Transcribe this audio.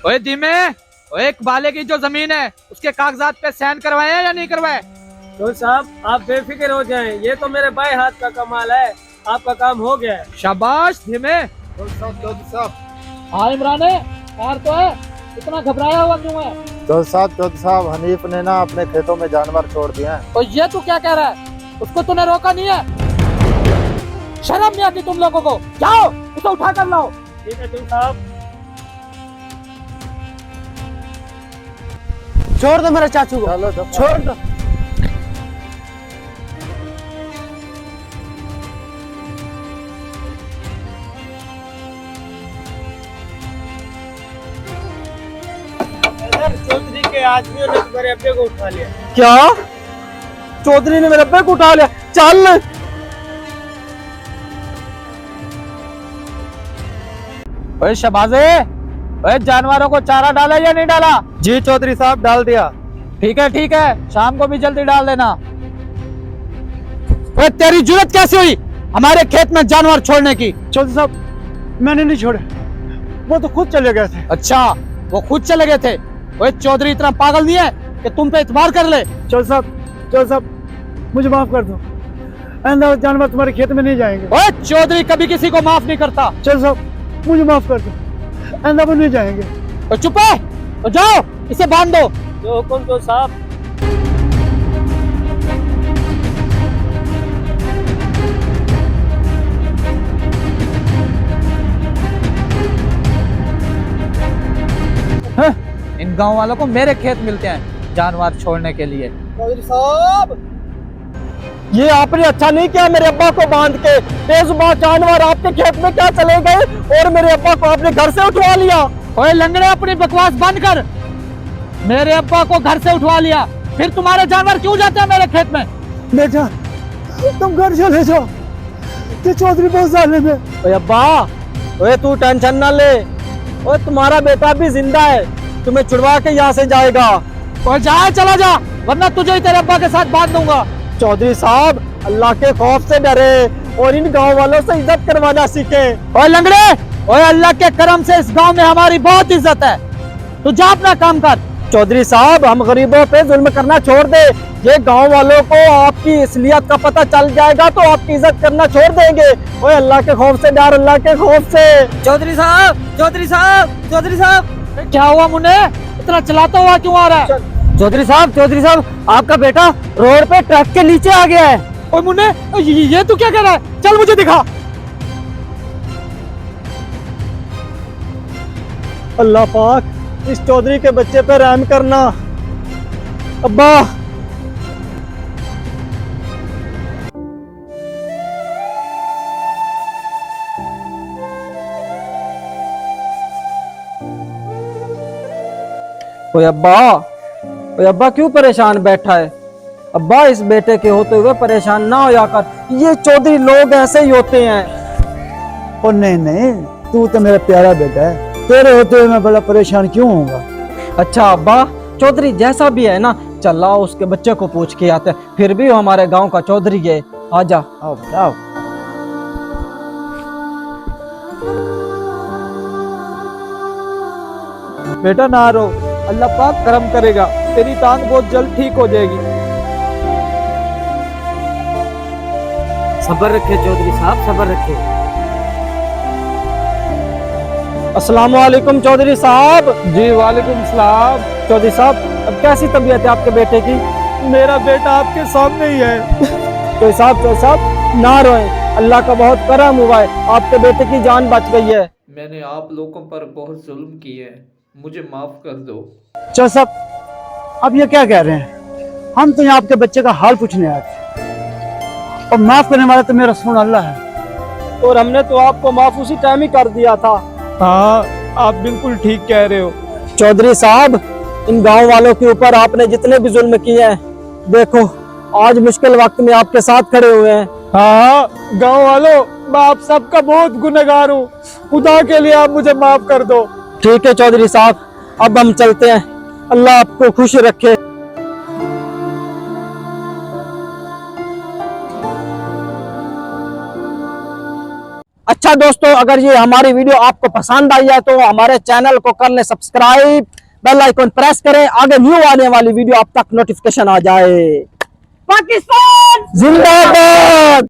ओए धीमे, ओए एक बाले की जो जमीन है उसके कागजात पे साइन करवाए हैं या नहीं करवाए? तो साहब आप बेफिक्र हो जाएं, ये तो मेरे बाएं हाथ का कमाल है। आपका काम हो गया है। शाबाश धीमे। चौधरी साहब, हाँ इमरान है, कार तो है, इतना घबराया हुआ क्यों है? चौधरी साहब, हनीफ ने ना अपने खेतों में जानवर छोड़ दिए हैं। तो ये तू क्या कह रहा है? उसको तूने रोका नहीं है? शर्म नहीं आती तुम लोगों को? जाओ उसे उठा कर लाओ। ठीक है तुम साहब। छोड़ दो मेरे चाचू को, चलो छोड़ दो। चौधरी के आदमियों ने तुम्हारे अब्बे को उठा लिया। क्या चौधरी ने मेरे अब्बे को उठा लिया? चल। ओए शबाजे, ओए जानवरों को चारा डाला या नहीं डाला? जी चौधरी साहब, डाल दिया। ठीक है, शाम को भी जल्दी डाल देना। ओए तेरी जुर्रत कैसे हुई हमारे खेत में जानवर छोड़ने की? चौधरी साहब मैंने नहीं छोड़े, वो तो खुद चले गए थे। अच्छा, वो खुद चले गए थे? ओए चौधरी इतना पागल नहीं है कि तुम पे इतबार कर ले? चौधरी साहब मुझे माफ कर दो, आइंदा जानवर तुम्हारे खेत में नहीं जाएंगे। ओए चौधरी कभी किसी को माफ नहीं करता। चौधरी साहब मुझे माफ कर दो, आइंदा वो नहीं जाएंगे। तो चुप है, तो जाओ इसे बांध दो। जो हुक्म तो साहब। इन गांव वालों को मेरे खेत मिलते हैं जानवर छोड़ने के लिए। चौधरी साहब ये आपने अच्छा नहीं किया, मेरे अब्बा को बांध के। बेजुबान जानवर आपके खेत में क्या चले गए और मेरे अब्बा को आपने घर से उठवा लिया। ओए लंगड़े, अपनी बकवास बंद कर। मेरे अब्बा को घर से उठवा लिया, फिर तुम्हारे जानवर क्यों जाते हैं मेरे खेत में? बेटा तुम घर चले जाओ, ये चौधरी बहुत जालिम है। ओए अब्बा, ओए तू टेंशन ना ले, ओए तुम्हारा बेटा भी जिंदा है, तुम्हें छुड़वा के यहाँ से जाएगा। और जा, चला जा, वरना तुझे ही तेरे अब्बा के साथ बांध दूंगा। चौधरी साहब अल्लाह के खौफ से डरे और इन गांव वालों से इज्जत करवाना सीखे। ओए लंगड़े, ओए अल्लाह के करम से इस गांव में हमारी बहुत इज्जत है, तू जा अपना काम कर। चौधरी साहब हम गरीबों पे जुल्म करना छोड़ दे, ये गांव वालों को आपकी असलियत का पता चल जाएगा तो आपकी इज्जत करना छोड़ देंगे। ओए अल्लाह के खौफ से डर, अल्लाह के खौफ से। चौधरी साहब, चौधरी साहब, चौधरी साहब। क्या हुआ मुन्ने, इतना चलाता हुआ क्यों आ रहा है? चौधरी साहब आपका बेटा रोड पे ट्रक के नीचे आ गया है। ओए मुन्ने, ये तू क्या कर रहा है? चल मुझे दिखा। अल्लाह पाक इस चौधरी के बच्चे पर रहम करना। अब्बा ओए अब्बा क्यों परेशान बैठा है? अब्बा इस बेटे के होते हुए परेशान ना होया कर, ये चौधरी लोग ऐसे ही होते हैं। और नहीं, तू तो मेरा प्यारा बेटा है, तेरे होते हुए मैं बड़ा परेशान क्यों होऊंगा? अच्छा अब्बा, चौधरी जैसा भी है ना, चल आओ उसके बच्चे को पूछ के आते हैं, फिर भी वो हमारे गांव का चौधरी है। आजा, आओ आओ। बेटा ना रो, अल्लाह पाक करम करेगा, तेरी टांग बहुत जल्द ठीक हो जाएगी। सब्र रखे चौधरी साहब, सब्र रखे। अस्सलाम वालेकुम चौधरी साहब। जी वालेकुम सलाम। चौधरी साहब अब कैसी तबीयत है आपके बेटे की? मेरा बेटा आपके सामने ही है। चौधरी साहब ना रोएं, अल्लाह का बहुत करम हुआ है, आपके बेटे की जान बच गई है। मैंने आप लोगों पर बहुत जुल्म किए हैं, मुझे माफ कर दो। चौधरी साहब अब ये क्या कह रहे हैं? हम तो यहाँ आपके बच्चे का हाल पूछने आए थे, और माफ करने वाला तो मेरा सुन अल्लाह है, और हमने तो आपको माफ उसी टाइम ही कर दिया था। हाँ आप बिल्कुल ठीक कह रहे हो। चौधरी साहब इन गांव वालों के ऊपर आपने जितने भी जुल्म किए हैं, देखो आज मुश्किल वक्त में आपके साथ खड़े हुए हैं। हाँ गांव वालों, मैं आप सबका बहुत गुनहगार हूँ, खुदा के लिए आप मुझे माफ कर दो। ठीक है चौधरी साहब, अब हम चलते हैं, अल्लाह आपको खुश रखे। अच्छा दोस्तों, अगर ये हमारी वीडियो आपको पसंद आई है तो हमारे चैनल को कर ले सब्सक्राइब, बेल आइकन प्रेस करें, आगे न्यू आने वाली वीडियो आप तक नोटिफिकेशन आ जाए। पाकिस्तान जिंदाबाद।